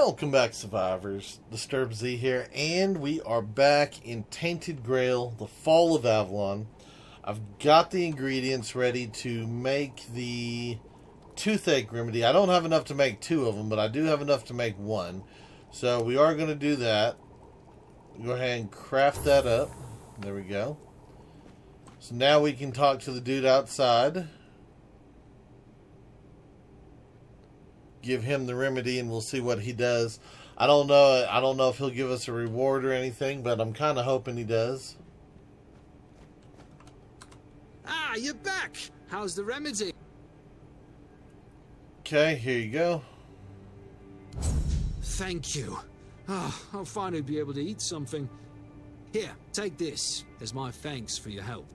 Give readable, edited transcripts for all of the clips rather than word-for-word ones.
Welcome back, survivors. Disturb Z here, and we are back in Tainted Grail, the Fall of Avalon. I've got the ingredients ready to make the toothache remedy. I don't have enough to make two of them, but I do have enough to make one. So we are going to do that. Go ahead and craft that up. There we go. So now we can talk to the dude outside. Give him the remedy and we'll see what he does. I don't know if he'll give us a reward or anything, but I'm kind of hoping he does. Ah, you're back. How's the remedy? Okay, here you go. Thank you. Ah, I'll finally be able to eat something. Here, take this as my thanks for your help.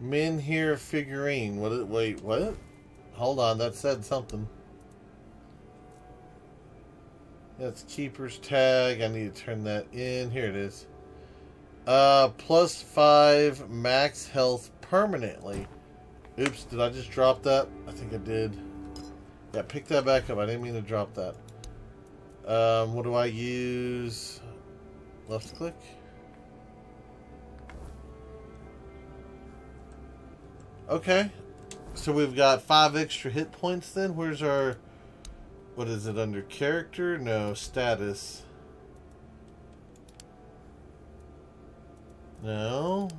Menhir figurine. Wait, what? Hold on, that said something. That's keeper's tag. I need to turn that in. Here it is. +5 max health permanently. Oops, did I just drop that? I think I did. Yeah, pick that back up. I didn't mean to drop that. What do I use? Left click. Okay. So we've got 5 extra hit points then. Where's our... What is it under? Character? No, status. No.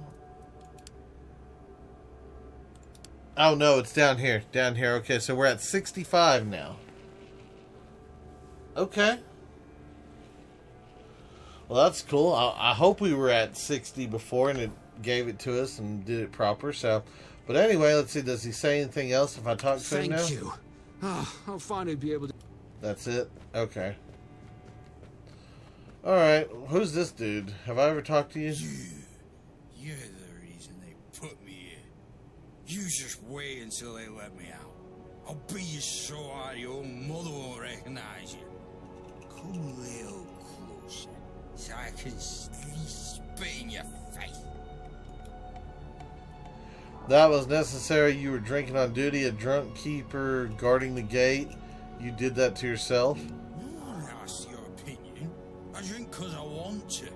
Oh no, it's down here. Down here. Okay, so we're at 65 now. Okay. Well, that's cool. I hope we were at 60 before and it gave it to us and did it proper, so... But anyway, let's see. Does he say anything else if I talk to him now? Thank you. Ah, I'll finally be able to... That's it? Okay. Alright. Who's this dude? Have I ever talked to you? You're the reason they put me here. You just wait until they let me out. I'll beat you so hard your own mother won't recognize you. Come a little closer so I can spit in your face. That was necessary. You were drinking on duty, a drunk keeper guarding the gate. You did that to yourself. No one asks your opinion. I drink because I want to.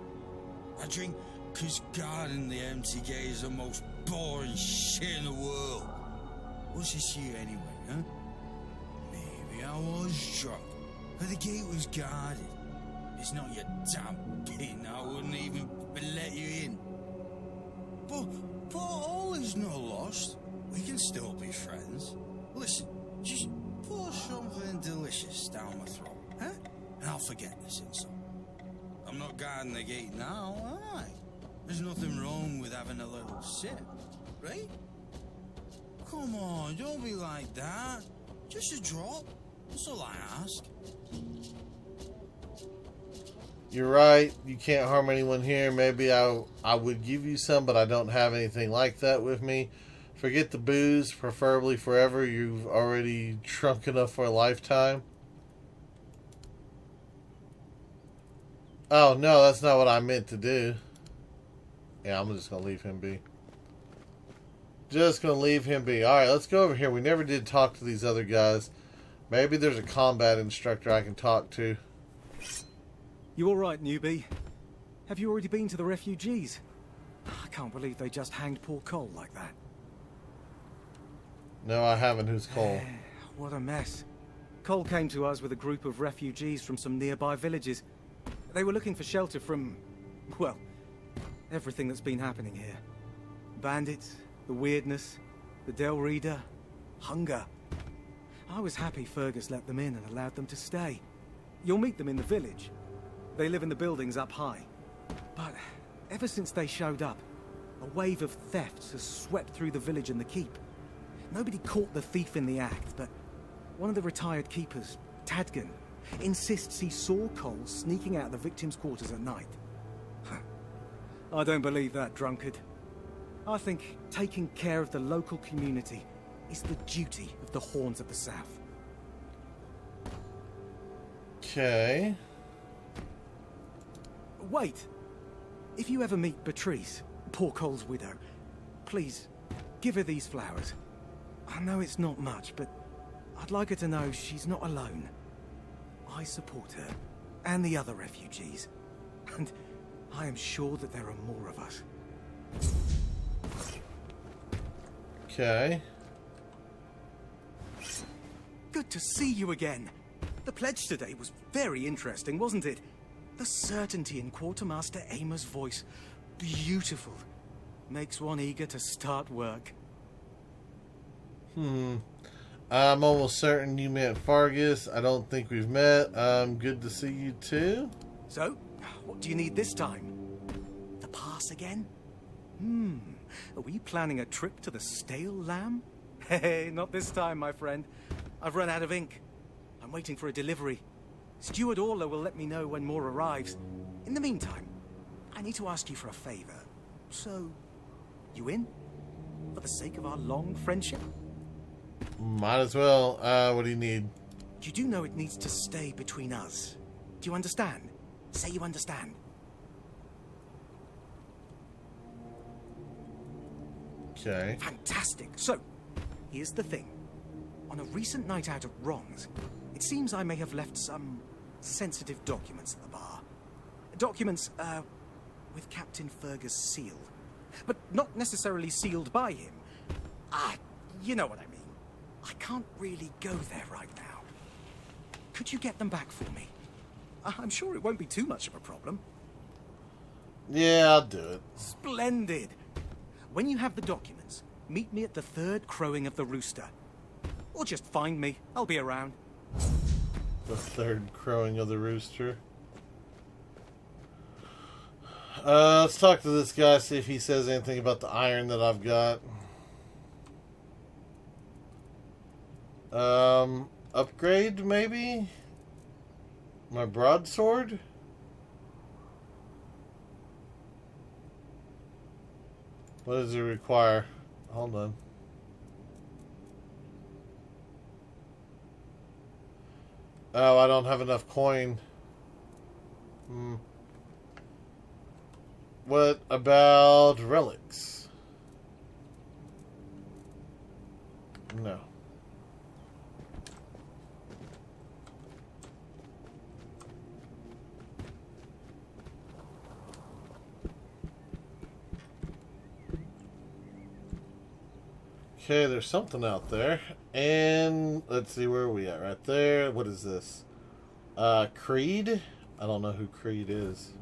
I drink because guarding the empty gate is the most boring shit in the world. What's this here anyway, huh? Maybe I was drunk, but the gate was guarded. It's not your damn pin. I wouldn't even let you in. But all is not lost. We can still be friends. Listen, just pour something delicious down my throat, huh? And I'll forget this insult. I'm not guarding the gate now, am I? There's nothing wrong with having a little sip, right? Come on, don't be like that. Just a drop. That's all I ask. You're right. You can't harm anyone here. Maybe I would give you some, but I don't have anything like that with me. Forget the booze, preferably forever. You've already drunk enough for a lifetime. Oh, no, that's not what I meant to do. Yeah, I'm just going to leave him be. Just going to leave him be. Alright, let's go over here. We never did talk to these other guys. Maybe there's a combat instructor I can talk to. You alright, newbie? Have you already been to the refugees? I can't believe they just hanged poor Cole like that. No, I haven't. Who's Cole? What a mess. Cole came to us with a group of refugees from some nearby villages. They were looking for shelter from, well, everything that's been happening here. Bandits, the weirdness, the Del Reader, hunger. I was happy Fergus let them in and allowed them to stay. You'll meet them in the village. They live in the buildings up high. But ever since they showed up, a wave of thefts has swept through the village and the keep. Nobody caught the thief in the act, but one of the retired keepers, Tadgan, insists he saw Cole sneaking out of the victims' quarters at night. I don't believe that, drunkard. I think taking care of the local community is the duty of the Horns of the South. Okay. Wait! If you ever meet Beatrice, poor Cole's widow, please, give her these flowers. I know it's not much, but I'd like her to know she's not alone. I support her and the other refugees. And I am sure that there are more of us. Okay. Good to see you again. The pledge today was very interesting, wasn't it? The certainty in Quartermaster Aymer's voice. Beautiful. Makes one eager to start work. I'm almost certain you met Fargus. I don't think we've met. Good to see you too. So, what do you need this time? The pass again? Are we planning a trip to the Stale Lamb? Hey, not this time, my friend. I've run out of ink. I'm waiting for a delivery. Steward Orla will let me know when more arrives. In the meantime, I need to ask you for a favor. So, you in? For the sake of our long friendship? Might as well. What do you need? You do know it needs to stay between us. Do you understand? Say you understand. Okay. Fantastic. So, here's the thing. On a recent night out at Wrongs, it seems I may have left some sensitive documents at the bar. Documents, with Captain Fergus' seal. But not necessarily sealed by him. You know what I mean. I can't really go there right now. Could you get them back for me? I'm sure it won't be too much of a problem. Yeah, I'll do it. Splendid. When you have the documents, meet me at the third crowing of the rooster. Or just find me. I'll be around. The third crowing of the rooster. Let's talk to this guy, see if he says anything about the iron that I've got. Upgrade, maybe? My broadsword? What does it require? Hold on. Oh, I don't have enough coin. What about relics? No. Okay, there's something out there. And let's see, where are we at? Right there. What is this? Creed? I don't know who Creed is.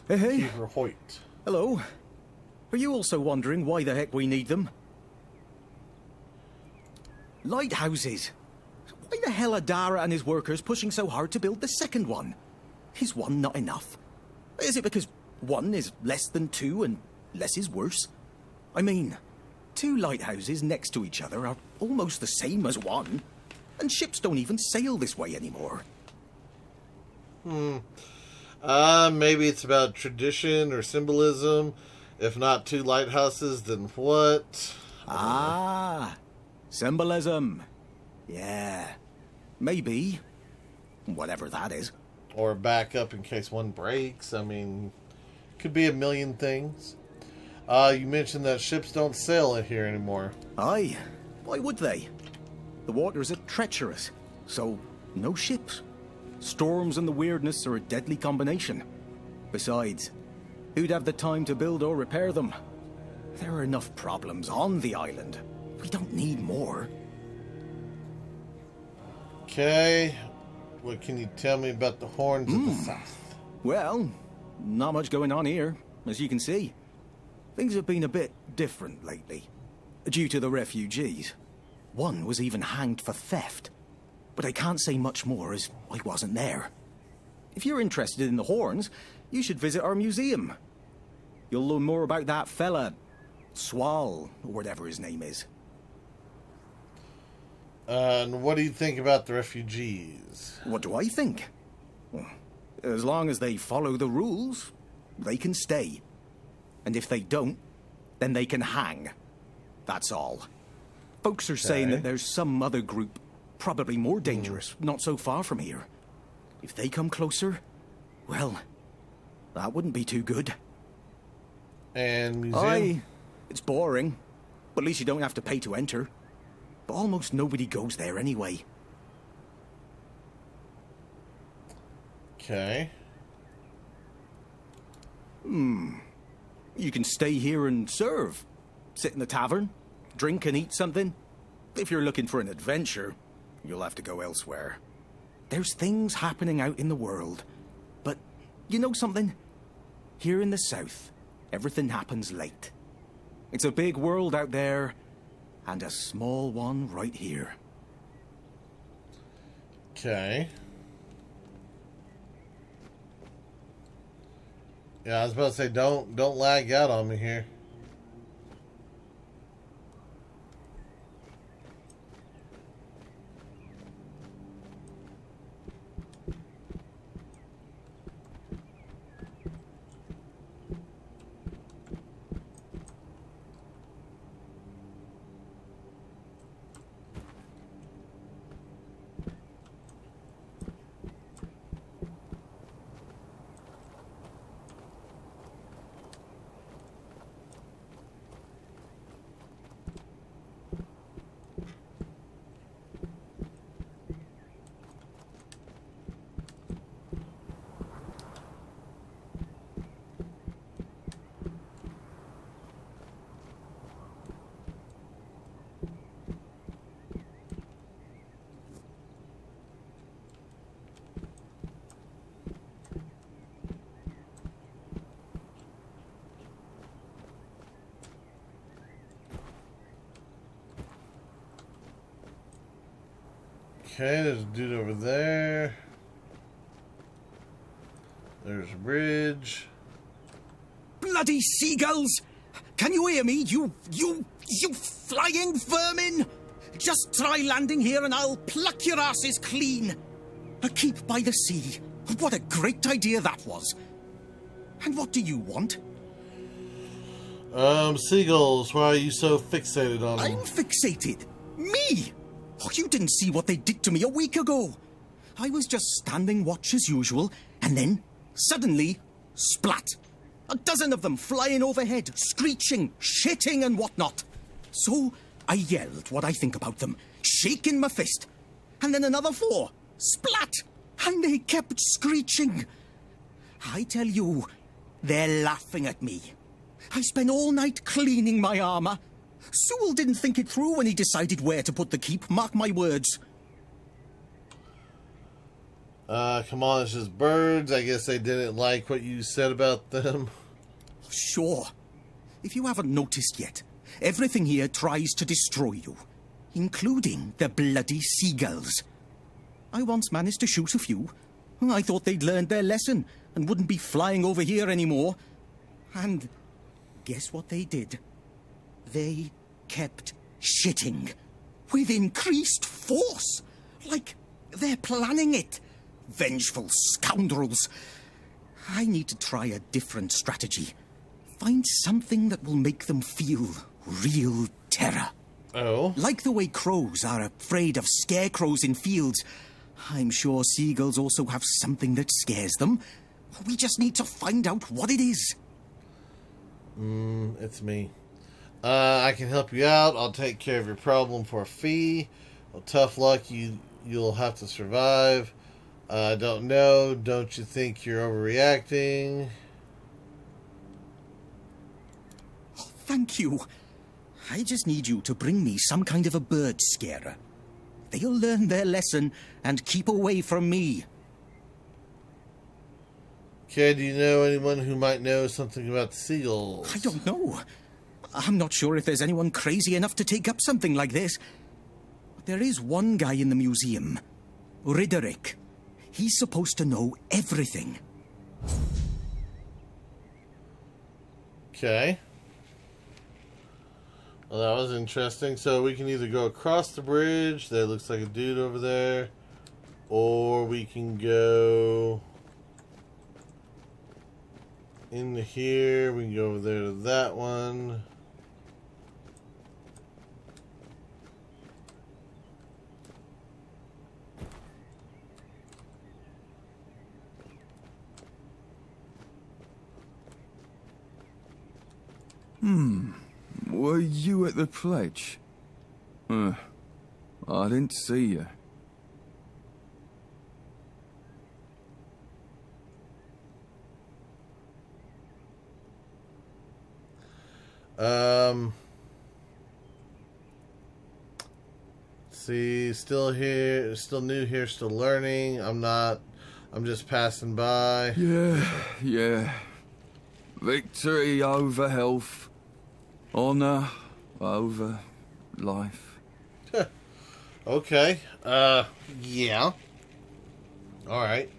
Hey. Peter Hoyt. Hello. Are you also wondering why the heck we need them? Lighthouses. Why the hell are Dara and his workers pushing so hard to build the second one? Is one not enough? Is it because one is less than two and less is worse? I mean, two lighthouses next to each other are almost the same as one, and ships don't even sail this way anymore. Maybe it's about tradition or symbolism. If not two lighthouses, then what? Symbolism. Yeah. Maybe. Whatever that is. Or backup in case one breaks. I mean, could be a million things. You mentioned that ships don't sail in here anymore. Aye. Why would they? The waters are treacherous, so no ships. Storms and the weirdness are a deadly combination. Besides, who'd have the time to build or repair them? There are enough problems on the island. We don't need more. Okay. What can you tell me about the Horns of the South? Well, not much going on here, as you can see. Things have been a bit different lately, due to the refugees. One was even hanged for theft. But I can't say much more as I wasn't there. If you're interested in the Horns, you should visit our museum. You'll learn more about that fella, Swal, or whatever his name is. And what do you think about the refugees? What do I think? Well, as long as they follow the rules, they can stay. And if they don't, then they can hang. That's all. Folks are saying that there's some other group, probably more dangerous, not so far from here. If they come closer, well, that wouldn't be too good. And museum? It's boring, but at least you don't have to pay to enter. But almost nobody goes there anyway. Okay. You can stay here and serve. Sit in the tavern, drink and eat something. If you're looking for an adventure, you'll have to go elsewhere. There's things happening out in the world. But you know something? Here in the south, everything happens late. It's a big world out there, and a small one right here. Okay. Yeah, I was about to say, don't lag out on me here. Okay, there's a dude over there. There's a bridge. Bloody seagulls! Can you hear me, you flying vermin? Just try landing here and I'll pluck your asses clean. A keep by the sea. What a great idea that was. And what do you want? Seagulls, why are you so fixated on them? I'm fixated. Me? Oh, you didn't see what they did to me a week ago. I was just standing watch as usual, and then, suddenly, splat. A dozen of them flying overhead, screeching, shitting and whatnot. So, I yelled what I think about them, shaking my fist. And then another 4, splat, and they kept screeching. I tell you, they're laughing at me. I spent all night cleaning my armor. Sewell didn't think it through when he decided where to put the keep, mark my words. Come on, it's just birds. I guess they didn't like what you said about them. Sure. If you haven't noticed yet, everything here tries to destroy you, including the bloody seagulls. I once managed to shoot a few. I thought they'd learned their lesson and wouldn't be flying over here anymore. And guess what they did? They kept shitting with increased force, like they're planning it. Vengeful scoundrels. I need to try a different strategy. Find something that will make them feel real terror. Oh? Like the way crows are afraid of scarecrows in fields. I'm sure seagulls also have something that scares them. We just need to find out what it is. It's me. I can help you out. I'll take care of your problem for a fee. Well, tough luck. You'll have to survive. I don't know. Don't you think you're overreacting? Oh, thank you. I just need you to bring me some kind of a bird scarer. They'll learn their lesson and keep away from me. Okay, do you know anyone who might know something about the seagulls? I don't know. I'm not sure if there's anyone crazy enough to take up something like this. There is one guy in the museum, Riderick. He's supposed to know everything. Okay. Well, that was interesting. So we can either go across the bridge, that looks like a dude over there, or we can go into here. We can go over there to that one. Were you at the pledge? I didn't see you. See, still here, still new here, still learning. I'm just passing by. Yeah. Victory over health. Honor over life. Okay. Yeah. Alright.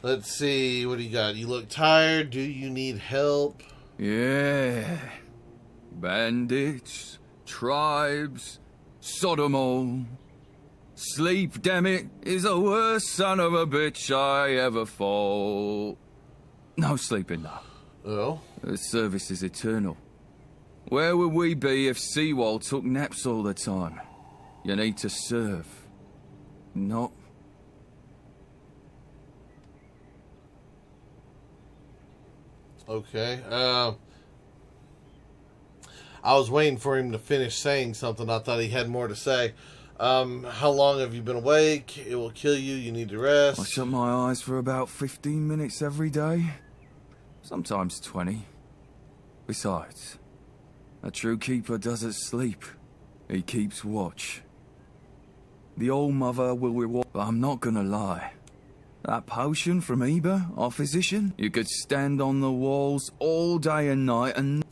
Let's see, what do you got? You look tired. Do you need help? Yeah. Bandits, tribes, Sodom all. Sleep, damn it, is the worst son of a bitch I ever fought. No sleeping now. Oh? The service is eternal. Where would we be if Seawall took naps all the time? You need to serve. Not... Okay. I was waiting for him to finish saying something. I thought he had more to say. How long have you been awake? It will kill you. You need to rest. I shut my eyes for about 15 minutes every day. Sometimes 20. Besides, a true keeper doesn't sleep. He keeps watch. The old mother will reward... But I'm not gonna lie. That potion from Eber, our physician, you could stand on the walls all day and night and...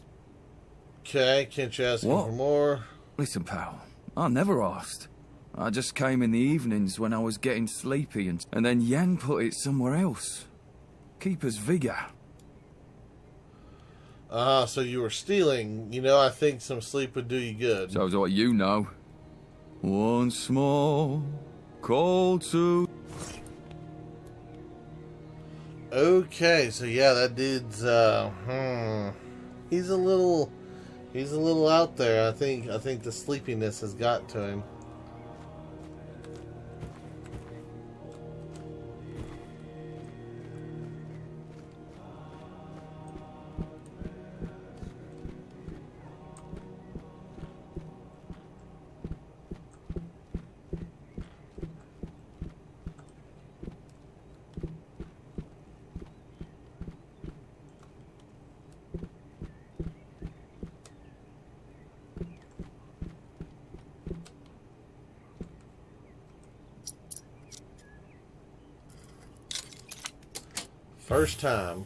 Okay, can't you ask him for more? Listen, pal, I never asked. I just came in the evenings when I was getting sleepy and then Yan put it somewhere else. Keeper's vigor. So you were stealing. You know, I think some sleep would do you good. Sounds what you know. Once more, call to... Okay, so yeah, that dude's, he's a little out there. I think the sleepiness has got to him. First time.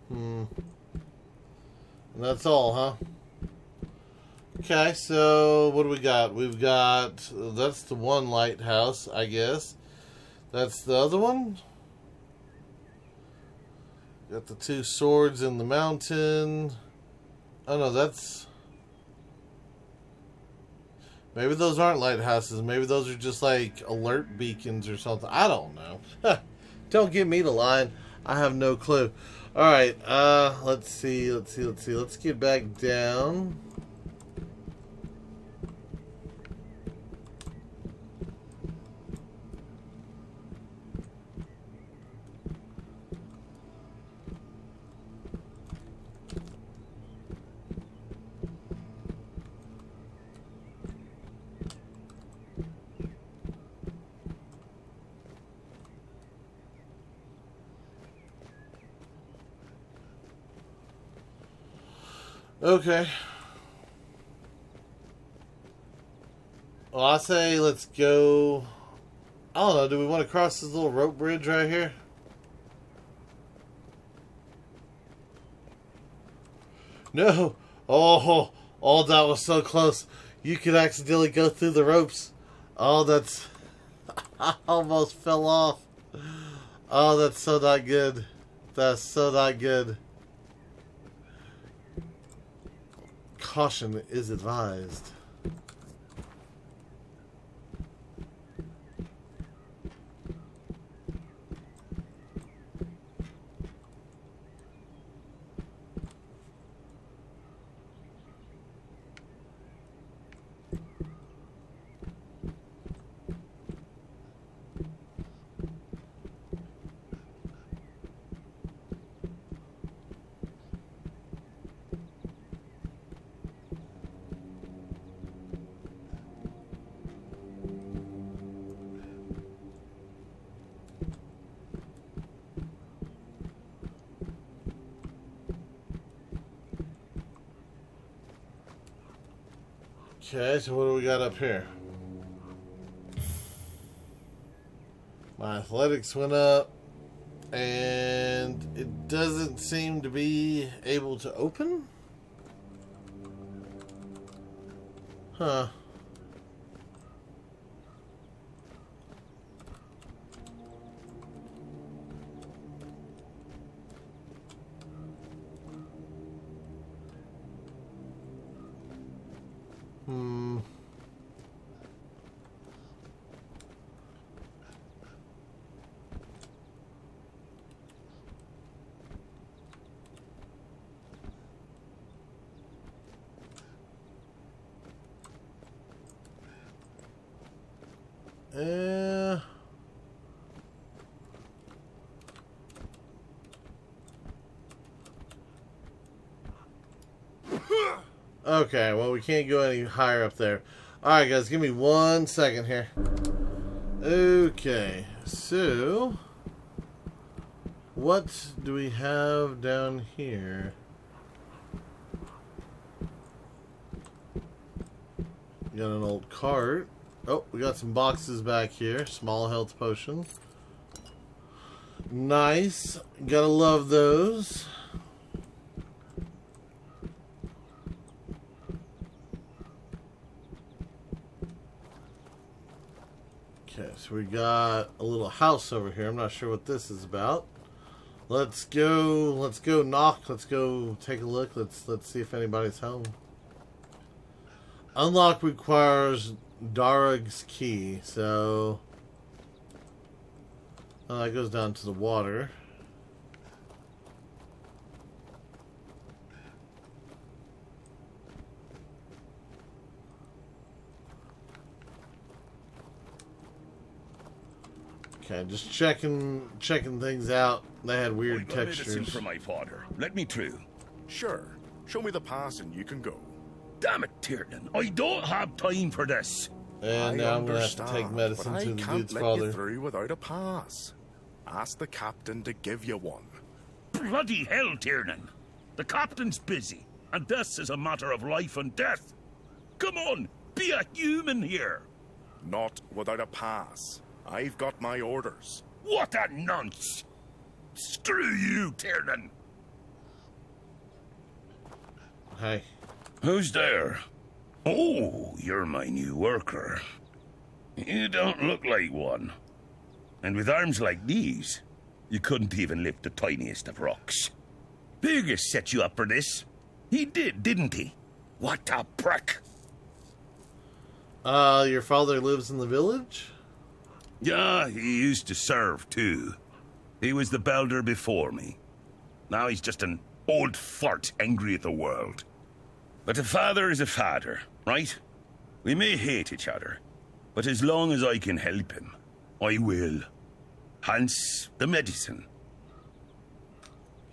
And that's all, huh? Okay, so what do we got? We've got, that's the one lighthouse, I guess. That's the other one. Got the two swords in the mountain. Oh no, that's... Maybe those aren't lighthouses. Maybe those are just like alert beacons or something. I don't know. Don't get me to line. I have no clue. Alright, let's see. Let's get back down. Okay. Well, I say let's go. I don't know. Do we want to cross this little rope bridge right here? No. Oh, that was so close. You could accidentally go through the ropes. Oh, that's... I almost fell off. Oh, that's so not good. That's so not good. Caution is advised. Okay, so what do we got up here? My athletics went up, and it doesn't seem to be able to open? Huh. Uh, okay, well, we can't go any higher up there. Alright, guys, give me 1 second here. Okay, so what do we have down here? We got an old cart. Oh, we got some boxes back here. Small health potion. Nice. Gotta love those. Okay, so we got a little house over here. I'm not sure what this is about. Let's go knock. Let's go take a look. Let's see if anybody's home. Unlock requires Darug's key, so that goes down to the water. Okay, just checking things out. They had weird textures. Medicine for my father. Let me through. Sure. Show me the pass and you can go. Damn it, Tiernan. I don't have time for this. And now I'm going to have to take medicine but to I the can't dude's let father. you through without a pass. Ask the captain to give you one. Bloody hell, Tiernan. The captain's busy, and this is a matter of life and death. Come on, be a human here. Not without a pass. I've got my orders. What a nonce. Screw you, Tiernan. Hey. Who's there? Oh, you're my new worker. You don't look like one. And with arms like these, you couldn't even lift the tiniest of rocks. Burgess set you up for this. He did, didn't he? What a prick. Your father lives in the village? Yeah, he used to serve, too. He was the builder before me. Now he's just an old fart angry at the world. But a father is a father, right? We may hate each other, but as long as I can help him, I will. Hence the medicine.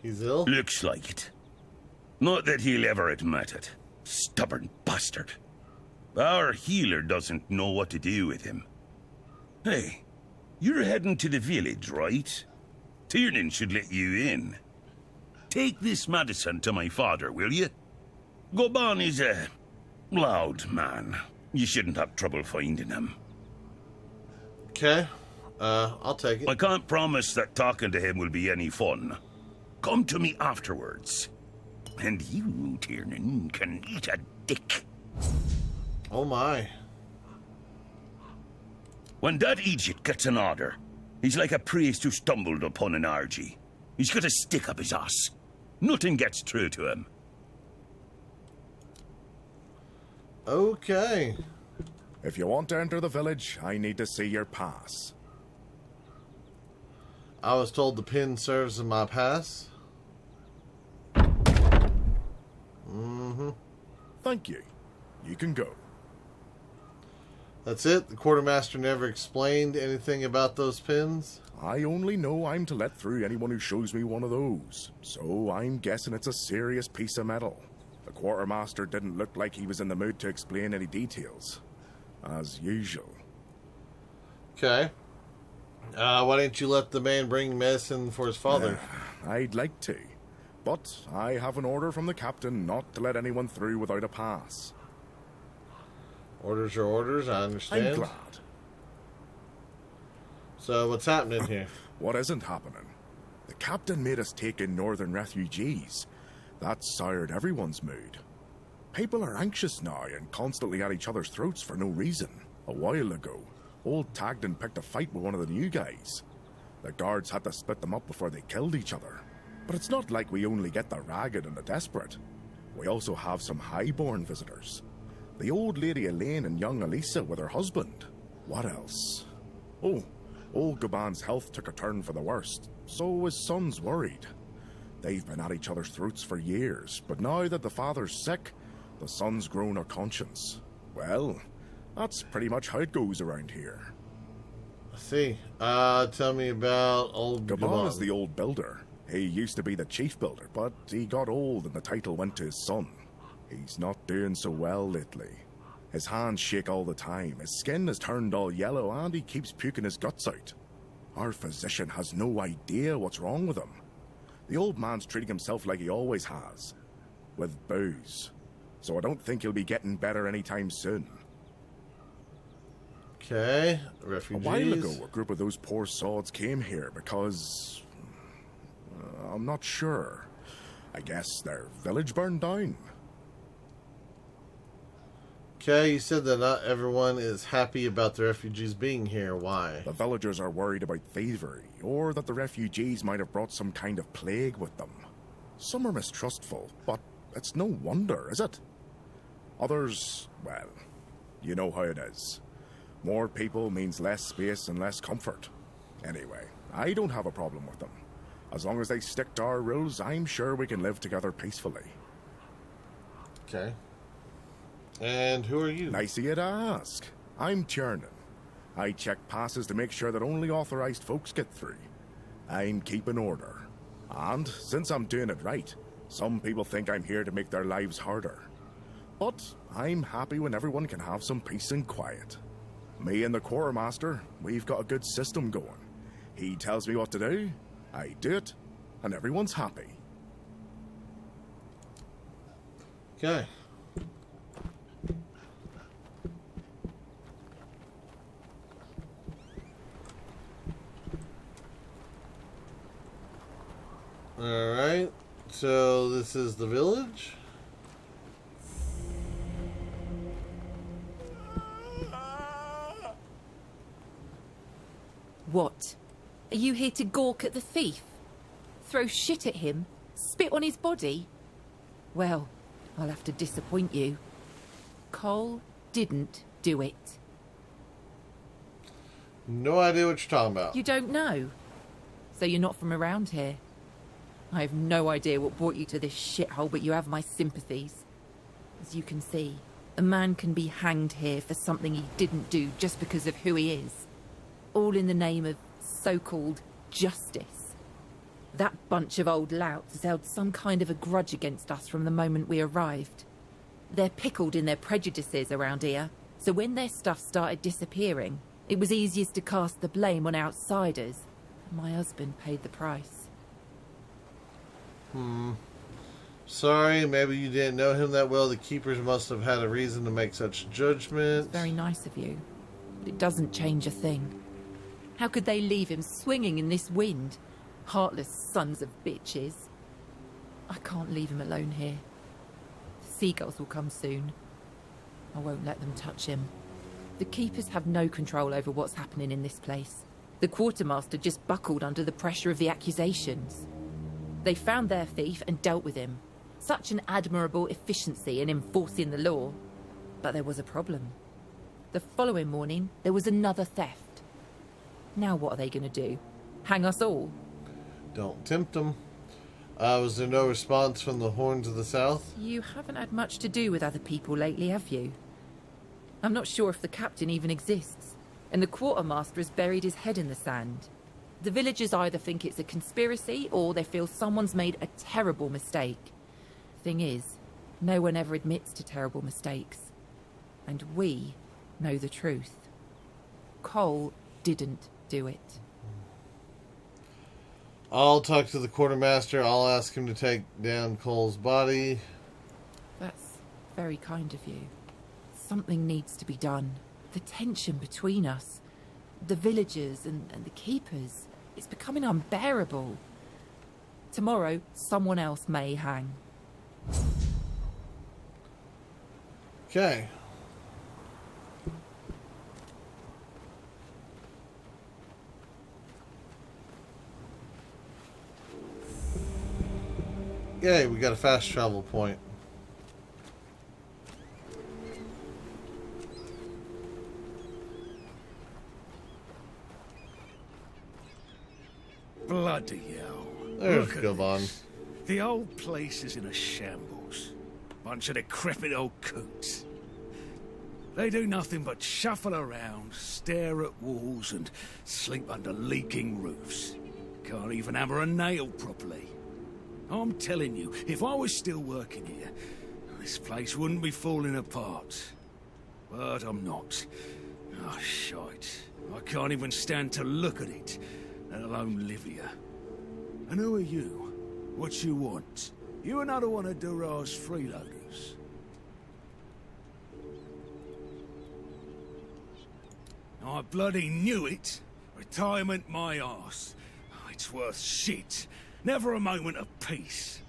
He's ill? Looks like it. Not that he'll ever admit it. Stubborn bastard. Our healer doesn't know what to do with him. Hey, you're heading to the village, right? Tiernan should let you in. Take this medicine to my father, will you? Goban is a loud man. You shouldn't have trouble finding him. Okay. I'll take it. I can't promise that talking to him will be any fun. Come to me afterwards. And you, Tiernan, can eat a dick. Oh my. When that idiot gets an order, he's like a priest who stumbled upon an orgy. He's got a stick up his ass. Nothing gets through to him. Okay. If you want to enter the village, I need to see your pass. I was told the pin serves as my pass. Thank you. You can go. That's it? The quartermaster never explained anything about those pins? I only know I'm to let through anyone who shows me one of those, so I'm guessing it's a serious piece of metal. The quartermaster didn't look like he was in the mood to explain any details. As usual. Okay. Why didn't you let the man bring medicine for his father? I'd like to, but I have an order from the captain not to let anyone through without a pass. Orders are orders, I understand. I'm glad. So, what's happening here? What isn't happening? The captain made us take in northern refugees. That soured everyone's mood. People are anxious now and constantly at each other's throats for no reason. A while ago, old Tagden picked a fight with one of the new guys. The guards had to split them up before they killed each other. But it's not like we only get the ragged and the desperate. We also have some highborn visitors. The old lady Elaine and young Elisa with her husband. What else? Oh, old Gaban's health took a turn for the worst, so his son's worried. They've been at each other's throats for years, but now that the father's sick, the son's grown a conscience. Well, that's pretty much how it goes around here. I see. Tell me about old Gaban is the old builder. He used to be the chief builder, but he got old and the title went to his son. He's not doing so well lately. His hands shake all the time, his skin has turned all yellow, and he keeps puking his guts out. Our physician has no idea what's wrong with him. The old man's treating himself like he always has, with booze. So I don't think he'll be getting better anytime soon. Okay, refugees. A while ago, a group of those poor sods came here because... I'm not sure. I guess their village burned down. Okay, you said that not everyone is happy about the refugees being here. Why? The villagers are worried about thievery, or that the refugees might have brought some kind of plague with them. Some are mistrustful, but it's no wonder, is it? Others, well, you know how it is. More people means less space and less comfort. Anyway, I don't have a problem with them. As long as they stick to our rules, I'm sure we can live together peacefully. Okay. And who are you? Nice of you to ask. I'm Tiernan. I check passes to make sure that only authorized folks get through. I'm keeping order. And since I'm doing it right, some people think I'm here to make their lives harder. But I'm happy when everyone can have some peace and quiet. Me and the quartermaster, we've got a good system going. He tells me what to do, I do it, and everyone's happy. Okay. Alright, so this is the village. What? Are you here to gawk at the thief? Throw shit at him? Spit on his body? Well, I'll have to disappoint you. Cole didn't do it. No idea what you're talking about. You don't know? So you're not from around here? I have no idea what brought you to this shithole, but you have my sympathies. As you can see, a man can be hanged here for something he didn't do just because of who he is. All in the name of so-called justice. That bunch of old louts has held some kind of a grudge against us from the moment we arrived. They're pickled in their prejudices around here, so when their stuff started disappearing, it was easiest to cast the blame on outsiders. My husband paid the price. Sorry, maybe you didn't know him that well. The keepers must have had a reason to make such judgments. Very nice of you, but it doesn't change a thing. How could they leave him swinging in this wind? Heartless sons of bitches. I can't leave him alone here. The seagulls will come soon. I won't let them touch him. The keepers have no control over what's happening in this place. The quartermaster just buckled under the pressure of the accusations. They found their thief and dealt with him. Such an admirable efficiency in enforcing the law. But there was a problem. The following morning, there was another theft. Now what are they going to do? Hang us all? Don't tempt them. Was there no response from the Horns of the South? You haven't had much to do with other people lately, have you? I'm not sure if the captain even exists, and the quartermaster has buried his head in the sand. The villagers either think it's a conspiracy or they feel someone's made a terrible mistake. Thing is, no one ever admits to terrible mistakes. And we know the truth. Cole didn't do it. I'll talk to the quartermaster. I'll ask him to take down Cole's body. That's very kind of you. Something needs to be done. The tension between us, the villagers and the keepers, it's becoming unbearable. Tomorrow, someone else may hang. Okay. Yay, we got a fast travel point. Bloody hell. There's Look at Gabon. this. The old place is in a shambles. Bunch of decrepit old coots. They do nothing but shuffle around, stare at walls, and sleep under leaking roofs. Can't even hammer a nail properly. I'm telling you, if I was still working here, this place wouldn't be falling apart. But I'm not. Oh, shite. I can't even stand to look at it, let alone live here. And who are you? What you want? You another one of Durar's freeloaders? I bloody knew it. Retirement my arse. Oh, it's worth shit. Never a moment of peace.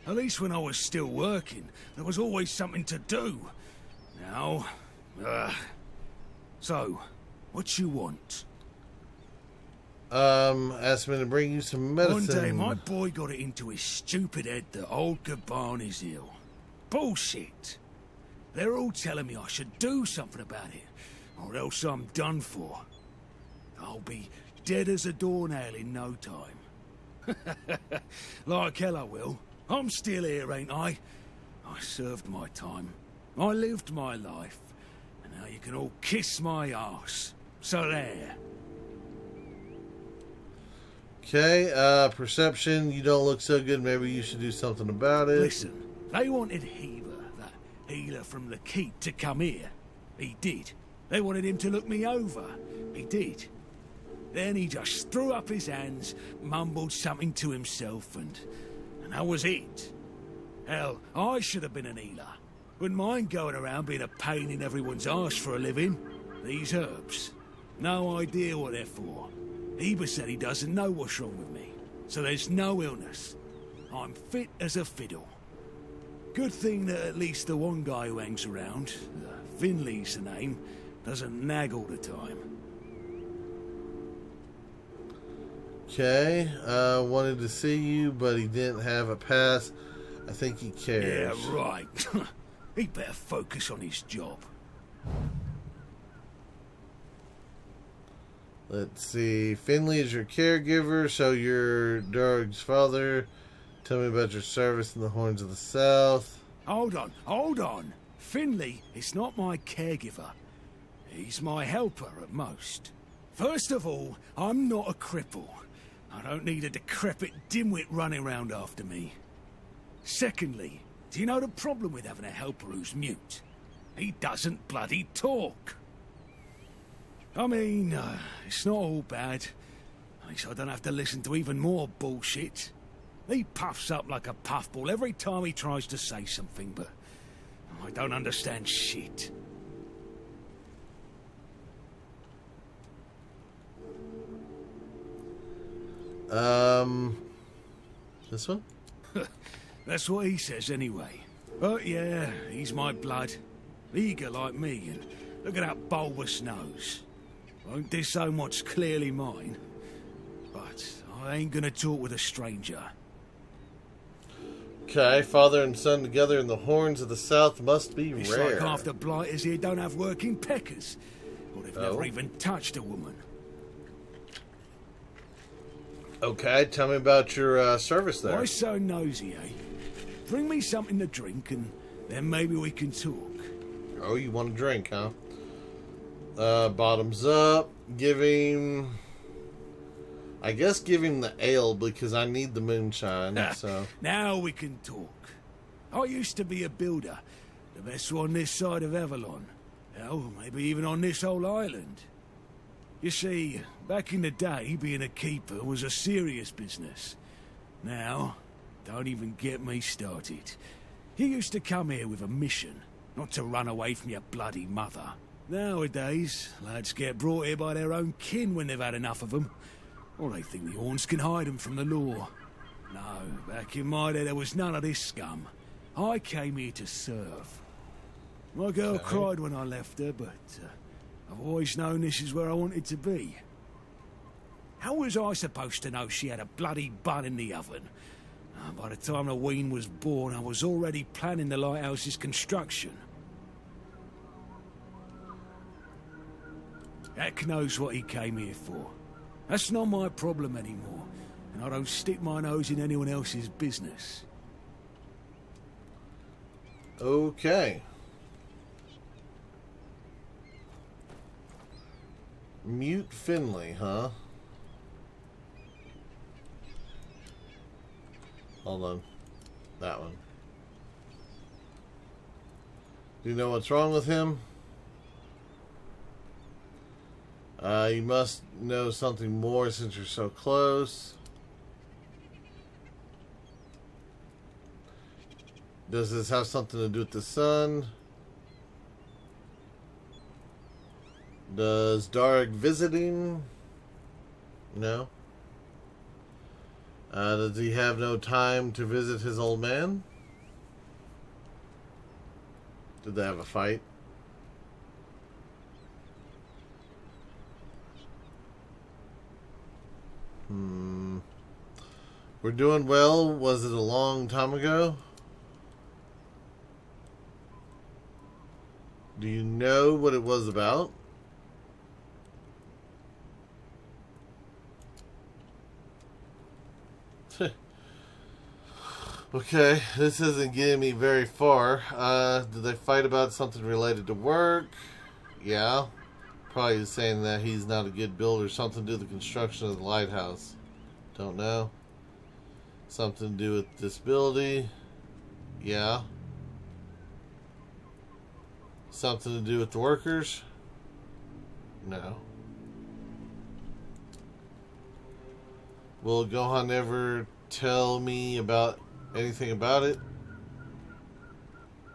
At least when I was still working, there was always something to do. Now, So, what you want? Asked me to bring you some medicine. One day, my boy got it into his stupid head that old Gabon is ill. Bullshit. They're all telling me I should do something about it, or else I'm done for. I'll be dead as a doornail in no time. Like hell I will. I'm still here, ain't I? I served my time. I lived my life. And now you can all kiss my arse. So there. Okay, perception, you don't look so good. Maybe you should do something about it. Listen, they wanted Heaver, that healer from the keep, to come here. He did. They wanted him to look me over. He did. Then he just threw up his hands, mumbled something to himself, and that was it. Hell, I should have been an healer. Wouldn't mind going around being a pain in everyone's arse for a living. These herbs. No idea what they're for. Heber said he doesn't know what's wrong with me, so there's no illness. I'm fit as a fiddle. Good thing that at least the one guy who hangs around, Finley's the name, doesn't nag all the time. Okay, wanted to see you, but he didn't have a pass. I think he cares. Yeah, right. He better focus on his job. Let's see. Finley is your caregiver, so you're Darg's father. Tell me about your service in the Horns of the South. Hold on. Finley is not my caregiver. He's my helper at most. First of all, I'm not a cripple. I don't need a decrepit dimwit running around after me. Secondly, do you know the problem with having a helper who's mute? He doesn't bloody talk. I mean, it's not all bad. At least I don't have to listen to even more bullshit. He puffs up like a puffball every time he tries to say something, but I don't understand shit. This one? That's what he says anyway. But yeah, he's my blood. Eager like me, and look at that bulbous nose. Won't disown what's clearly mine. But I ain't gonna talk with a stranger. Okay, father and son together in the Horns of the South must be It's rare. like half the blighters here don't have working peckers. Or they've never even touched a woman. Okay, tell me about your service there. Why so nosy, eh? Bring me something to drink and then maybe we can talk. Oh, you want a drink, huh? Bottoms up. Give him... I guess give him the ale because I need the moonshine, so... Now we can talk. I used to be a builder. The best one this side of Avalon. Hell, maybe even on this whole island. You see, back in the day, being a keeper was a serious business. Now, don't even get me started. He used to come here with a mission. not to run away from your bloody mother. Nowadays, lads get brought here by their own kin when they've had enough of them. Or they think the horns can hide them from the law. No, back in my day there was none of this scum. I came here to serve. My girl cried when I left her, but I've always known this is where I wanted to be. How was I supposed to know she had a bloody bun in the oven? By the time the wean was born, I was already planning the lighthouse's construction. Heck knows what he came here for. That's not my problem anymore, and I don't stick my nose in anyone else's business. Okay. Mute Finley, huh? Hold on. That one. Do you know what's wrong with him? You must know something more since you're so close. Does this have something to do with the sun? Does Darg visiting? No. Does he have no time to visit his old man? Did they have a fight? We're doing well. Was it a long time ago? Do you know what it was about? Okay, this isn't getting me very far. Did they fight about something related to work? Yeah. Probably saying that he's not a good builder. Something to do with the construction of the lighthouse. Don't know. Something to do with disability. Yeah. Something to do with the workers? No. Will Gohan ever tell me about anything about it?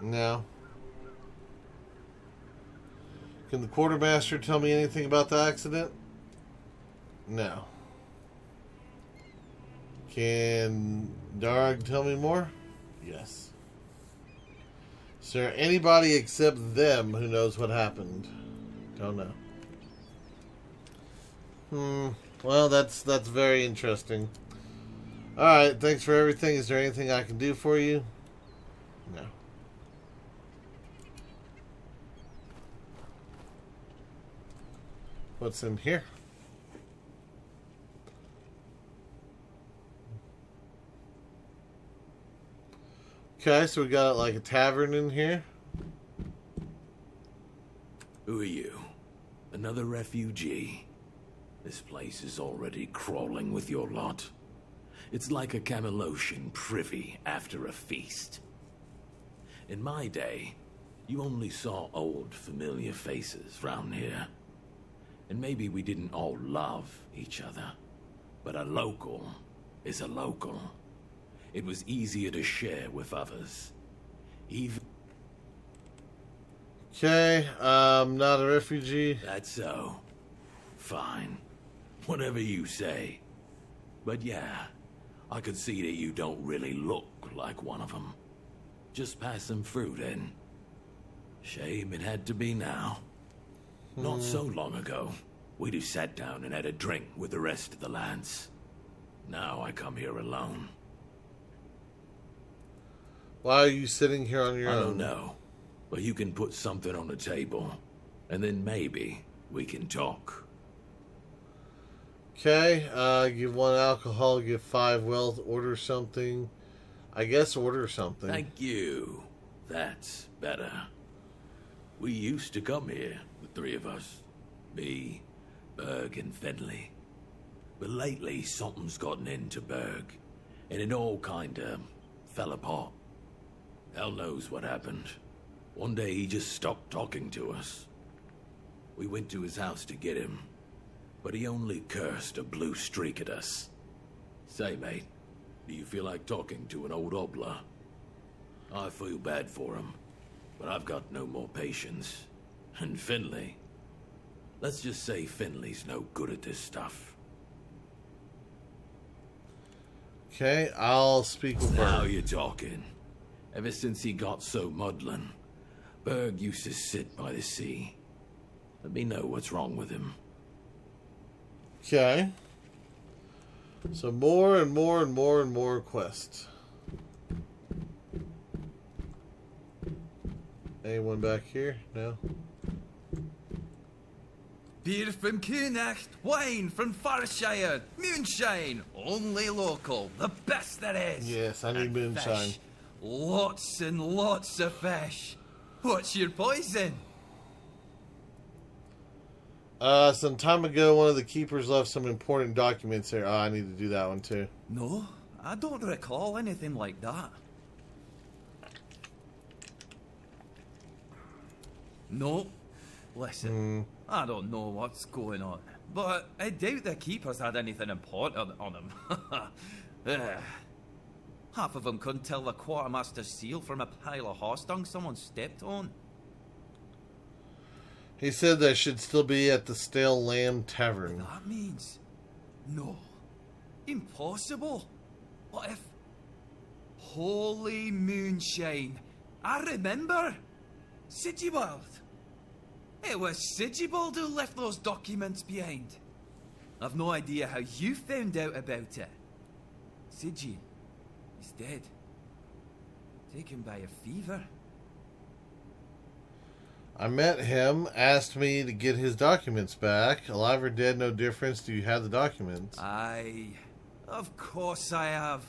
No. Can the quartermaster tell me anything about the accident? No. Can Darg tell me more? Yes. Is there anybody except them who knows what happened? Don't know. Well, that's very interesting. Alright, thanks for everything. Is there anything I can do for you? No. What's in here? Okay, so we got like a tavern in here. Who are you? Another refugee? This place is already crawling with your lot. It's like a Camelosian privy after a feast. In my day, you only saw old, familiar faces round here. And maybe we didn't all love each other. But a local is a local. It was easier to share with others. Even... Okay, not a refugee. That's so. Fine. Whatever you say. But yeah, I could see that you don't really look like one of them. Just pass them through then. Shame it had to be now. Not so long ago, we'd have sat down and had a drink with the rest of the lads. Now I come here alone. Why are you sitting here on your own? I don't know. But you can put something on the table, and then maybe we can talk. Okay, give 1 alcohol, give 5 wealth, order something. I guess order something. Thank you. That's better. We used to come here, the 3 of us. Me, Berg, and Finley. But lately, something's gotten into Berg, and it all kinda fell apart. Hell knows what happened. One day he just stopped talking to us. We went to his house to get him, but he only cursed a blue streak at us. Say, mate, do you feel like talking to an old obla? I feel bad for him. but I've got no more patience. And Finley... Let's just say Finley's no good at this stuff. Okay, I'll speak with Now Berg. you're talking. Ever since he got so muddlin', Berg used to sit by the sea. Let me know what's wrong with him. Okay. So more and more and more and more quests. Anyone back here? No? Beer from Kunacht, wine from Farshire, moonshine, only local, the best there is. Yes, I need And moonshine. fish. Lots and lots of fish. What's your poison? Some time ago, one of the keepers left some important documents here. Oh, I need to do that one too. No, I don't recall anything like that. No. Listen, I don't know what's going on, but I doubt the keepers had anything important on them. Half of them couldn't tell the quartermaster's seal from a pile of horse dung someone stepped on. He said they should still be at the Stale Lamb Tavern. That means... No. Impossible. What if... Holy moonshine. I remember. Sigibald. It was Sigibald who left those documents behind. I've no idea how you found out about it. Sigi, he's dead. Taken by a fever. I met him, asked me to get his documents back. Alive or dead, no difference. Do you have the documents? Aye. Of course I have.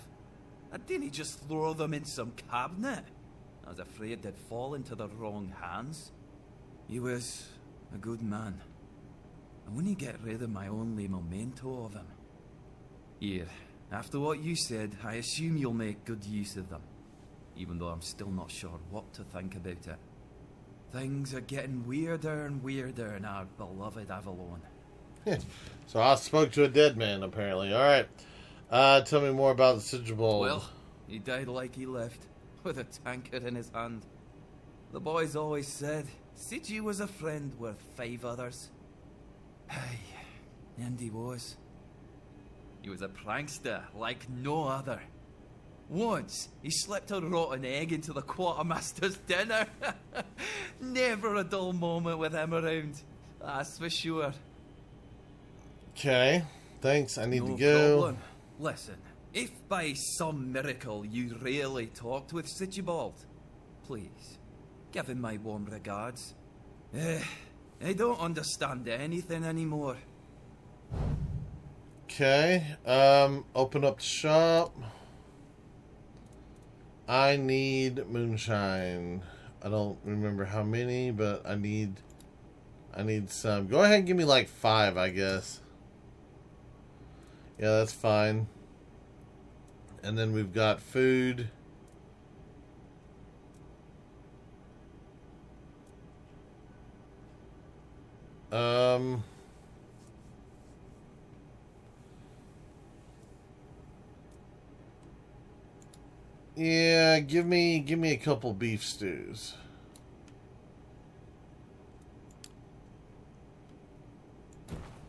I didn't just throw them in some cabinet. I was afraid they'd fall into the wrong hands. He was a good man. I wouldn't get rid of my only memento of him. Here, after what you said, I assume you'll make good use of them. Even though I'm still not sure what to think about it. Things are getting weirder and weirder in our beloved Avalon. So I spoke to a dead man, apparently. Alright. Tell me more about the Sigibald. Well, he died like he left, with a tankard in his hand. The boys always said Sigi was a friend worth 5 others. Aye, and he was. He was a prankster like no other. Once, he slipped a rotten egg into the quartermaster's dinner. Never a dull moment with him around, that's for sure. Okay, thanks. I need No to go. problem. Listen, if by some miracle you really talked with Sigibald, please, give him my warm regards. I don't understand anything anymore. Okay, open up the shop. I need moonshine. I don't remember how many, but I need some. Go ahead and give me like 5, I guess. Yeah, that's fine. And then we've got food. Yeah, give me a couple beef stews.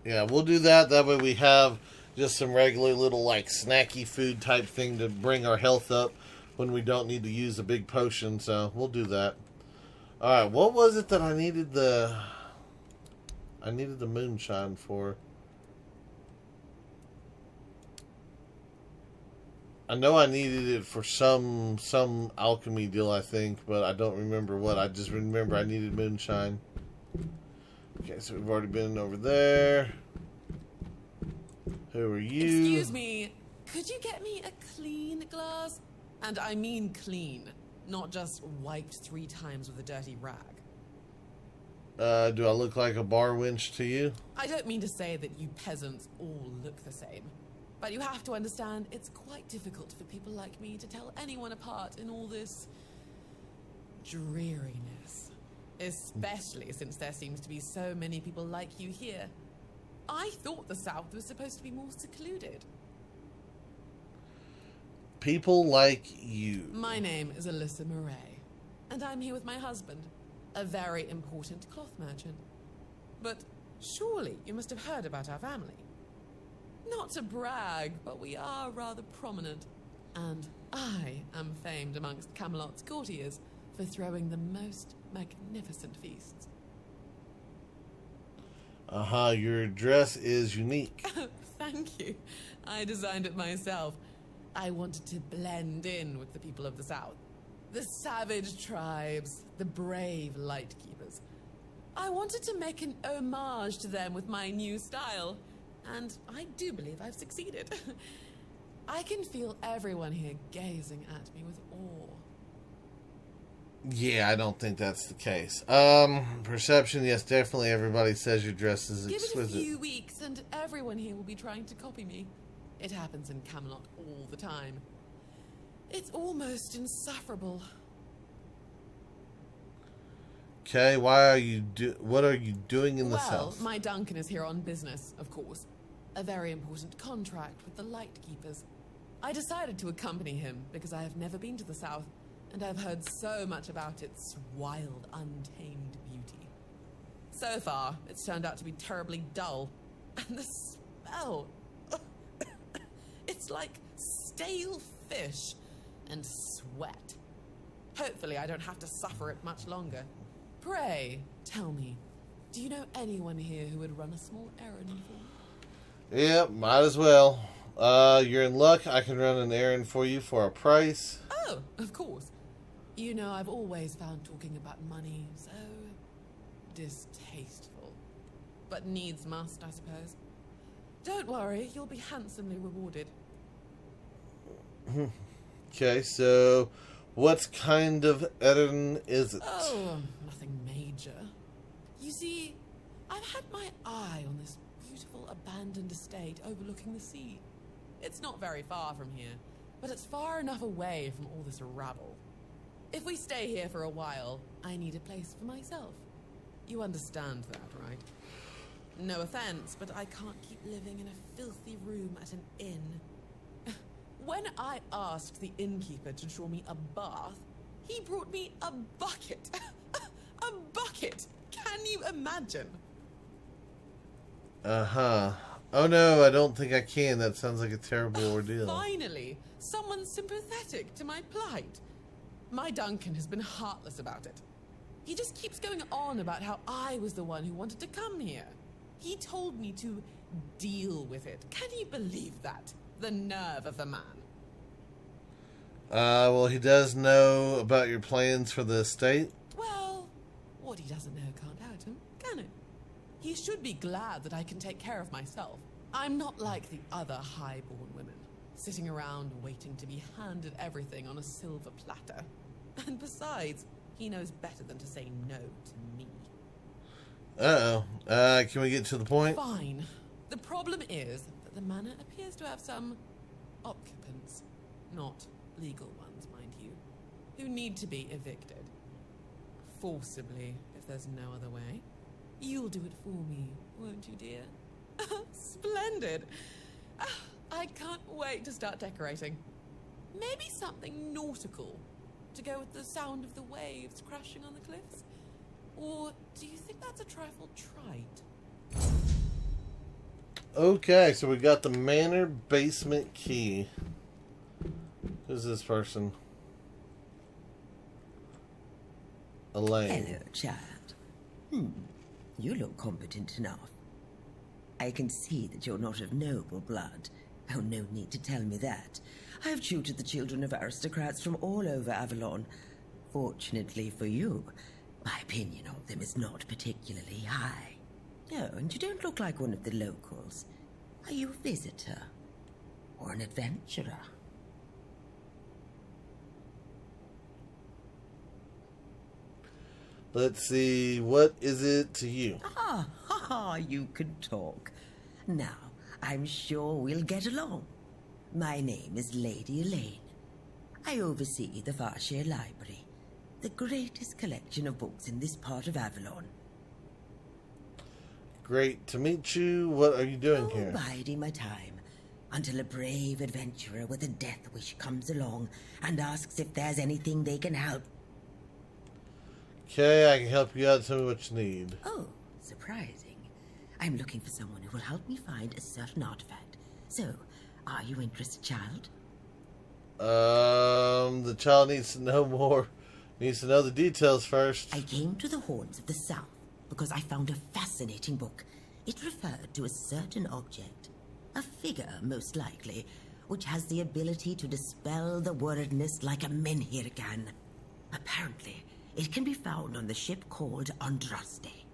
Yeah, we'll do that. That way we have just some regular little like snacky food type thing to bring our health up when we don't need to use a big potion. So we'll do that. All right, what was it that I needed the moonshine for? I know I needed it for some alchemy deal, I think, but I don't remember what. I just remember I needed moonshine. Okay, so we've already been over there. Who are you? Excuse me, could you get me a clean glass? And I mean clean, not just wiped 3 times with a dirty rag. Do I look like a bar wench to you? I don't mean to say that you peasants all look the same. But you have to understand, it's quite difficult for people like me to tell anyone apart in all this dreariness. Especially since there seems to be so many people like you here. I thought the South was supposed to be more secluded. People like you. My name is Alyssa Murray. and I'm here with my husband, a very important cloth merchant. But surely you must have heard about our family. Not to brag, but we are rather prominent, and I am famed amongst Camelot's courtiers for throwing the most magnificent feasts. Your dress is unique. Thank you. I designed it myself. I wanted to blend in with the people of the South. The savage tribes, the brave lightkeepers. I wanted to make an homage to them with my new style, and I do believe I've succeeded. I can feel everyone here gazing at me with awe. Yeah, I don't think that's the case. Perception, yes, definitely everybody says your dress is exquisite. Give it a few weeks and everyone here will be trying to copy me. It happens in Camelot all the time. It's almost insufferable. Okay, what are you doing in the South? Well, my Duncan is here on business, of course. A very important contract with the Lightkeepers. I decided to accompany him because I have never been to the South, and I've heard so much about its wild, untamed beauty. So far, it's turned out to be terribly dull. And the smell... it's like stale fish and sweat. Hopefully I don't have to suffer it much longer. Pray, tell me, do you know anyone here who would run a small errand for me? Yep, might as well. You're in luck. I can run an errand for you for a price. Oh, of course. You know, I've always found talking about money so distasteful. But needs must, I suppose. Don't worry, you'll be handsomely rewarded. Okay, so what kind of errand is it? Oh, nothing major. You see, I've had my eye on this beautiful abandoned estate overlooking the sea. It's not very far from here, but it's far enough away from all this rabble. If we stay here for a while, I need a place for myself. You understand that, right? No offense, but I can't keep living in a filthy room at an inn. When I asked the innkeeper to draw me a bath, he brought me a bucket. A bucket! Can you imagine? Oh no, I don't think I can. That sounds like a terrible ordeal. Finally, someone sympathetic to my plight. My Duncan has been heartless about it. He just keeps going on about how I was the one who wanted to come here. He told me to deal with it. Can you believe that? The nerve of the man. Well, he does know about your plans for the estate. Well, what he doesn't know can't hurt him, can it? He should be glad that I can take care of myself. I'm not like the other high-born women, sitting around waiting to be handed everything on a silver platter. And besides, he knows better than to say no to me. Uh-oh. Can we get to the point? Fine. The problem is that the manor appears to have some occupants, not legal ones, mind you, who need to be evicted. Forcibly, if there's no other way. You'll do it for me, won't you, dear? Splendid! I can't wait to start decorating. Maybe something nautical, to go with the sound of the waves crashing on the cliffs? Or do you think that's a trifle trite? Okay, so we got the manor basement key. Who's this person? Elaine. Hello, child. You look competent enough. I can see that you're not of noble blood. Oh, no need to tell me that. I have tutored the children of aristocrats from all over Avalon. Fortunately for you, my opinion of them is not particularly high. Oh, and you don't look like one of the locals. Are you a visitor? Or an adventurer? Let's see, what is it to you? You can talk. Now, I'm sure we'll get along. My name is Lady Elaine. I oversee the Farshire Library, the greatest collection of books in this part of Avalon. Great to meet you. What are you doing here? Biding my time until a brave adventurer with a death wish comes along and asks if there's anything they can help. Okay, I can help you out. Tell me what you need. Oh, surprising. I'm looking for someone who will help me find a certain artifact. So, are you interested, child? The child needs to know more. Needs to know the details first. I came to the Horns of the South because I found a fascinating book. It referred to a certain object, a figure most likely, which has the ability to dispel the worriedness like a menhir can. Apparently, it can be found on the ship called Andraste,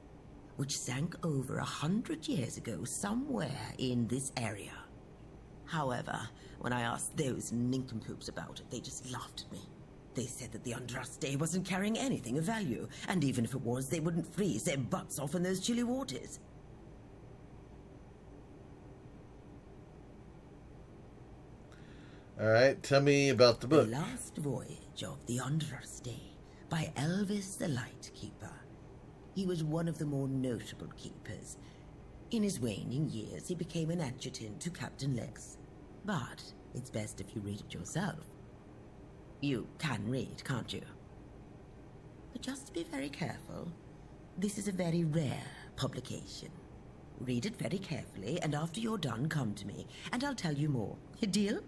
which sank over 100 years ago somewhere in this area. However, when I asked those nincompoops about it, they just laughed at me. They said that the Andraste wasn't carrying anything of value, and even if it was, they wouldn't freeze their butts off in those chilly waters. Alright, tell me about the book. The Last Voyage of the Andraste by Elvis the Lightkeeper. He was one of the more notable keepers. In his waning years, he became an adjutant to Captain Lex. But it's best if you read it yourself. You can read, can't you? But just be very careful. This is a very rare publication. Read it very carefully, and after you're done, come to me, and I'll tell you more. A deal?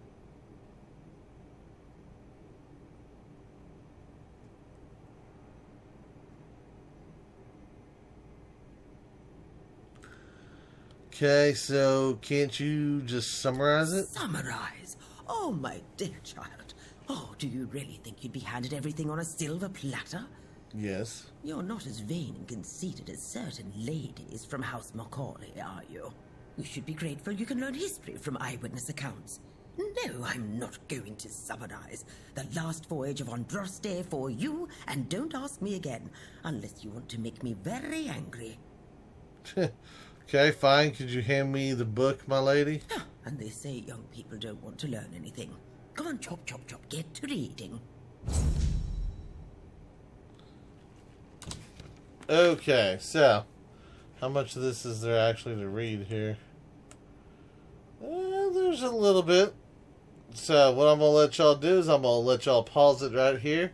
Okay, so can't you just summarize it? Summarize? Oh, my dear child. Oh, do you really think you'd be handed everything on a silver platter? Yes. You're not as vain and conceited as certain ladies from House Macaulay, are you? You should be grateful you can learn history from eyewitness accounts. No, I'm not going to summarize the last voyage of Andraste for you, and don't ask me again, unless you want to make me very angry. Okay, fine. Could you hand me the book, my lady? And they say young people don't want to learn anything. Come on, chop, chop, chop, get to reading. Okay, so how much of this is there actually to read here? There's a little bit. So what I'm going to let y'all do is I'm going to let y'all pause it right here.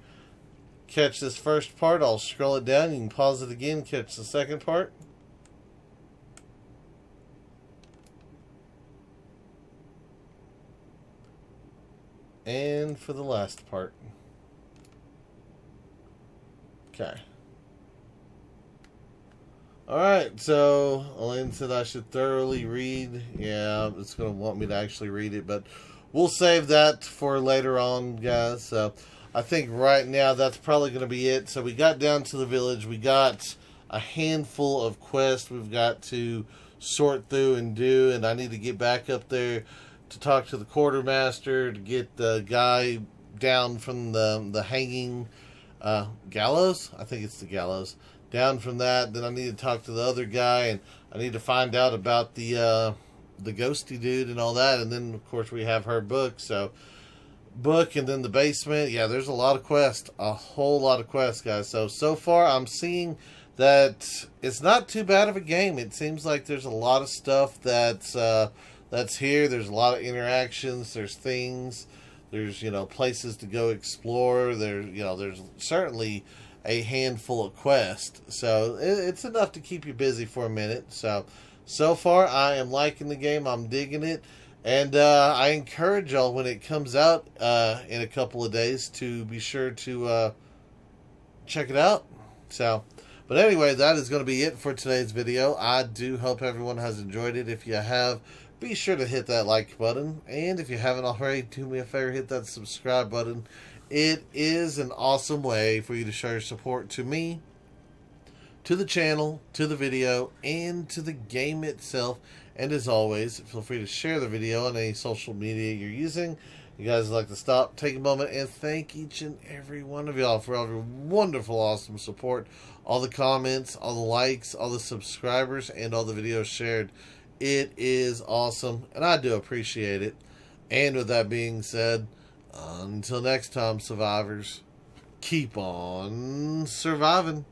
Catch this first part. I'll scroll it down. You can pause it again, catch the second part. And for the last part. Okay. Alright, so Elaine said I should thoroughly read. Yeah, it's going to want me to actually read it, but we'll save that for later on, guys. So I think right now that's probably going to be it. So we got down to the village. We got a handful of quests we've got to sort through and do, and I need to get back up there to talk to the quartermaster to get the guy down from the hanging gallows. I think it's the gallows. Down from that, then I need to talk to the other guy, and I need to find out about the ghosty dude and all that. And then of course we have her book. So book, and then the basement. Yeah, there's a lot of quests, a whole lot of quests, guys. So far I'm seeing that it's not too bad of a game. It seems like there's a lot of stuff that's here. There's a lot of interactions. There's things. There's, places to go explore. There's certainly a handful of quests. So it's enough to keep you busy for a minute. So far I am liking the game. I'm digging it. And I encourage y'all when it comes out in a couple of days to be sure to check it out. But anyway, that is going to be it for today's video. I do hope everyone has enjoyed it. If you have, be sure to hit that like button. And if you haven't already, do me a favor, hit that subscribe button. It is an awesome way for you to show your support to me, to the channel, to the video, and to the game itself. And as always, feel free to share the video on any social media you're using. You guys would like to stop, take a moment, and thank each and every one of y'all for all your wonderful, awesome support. All the comments, all the likes, all the subscribers, and all the videos shared. It is awesome, and I do appreciate it. And with that being said, until next time, survivors, keep on surviving.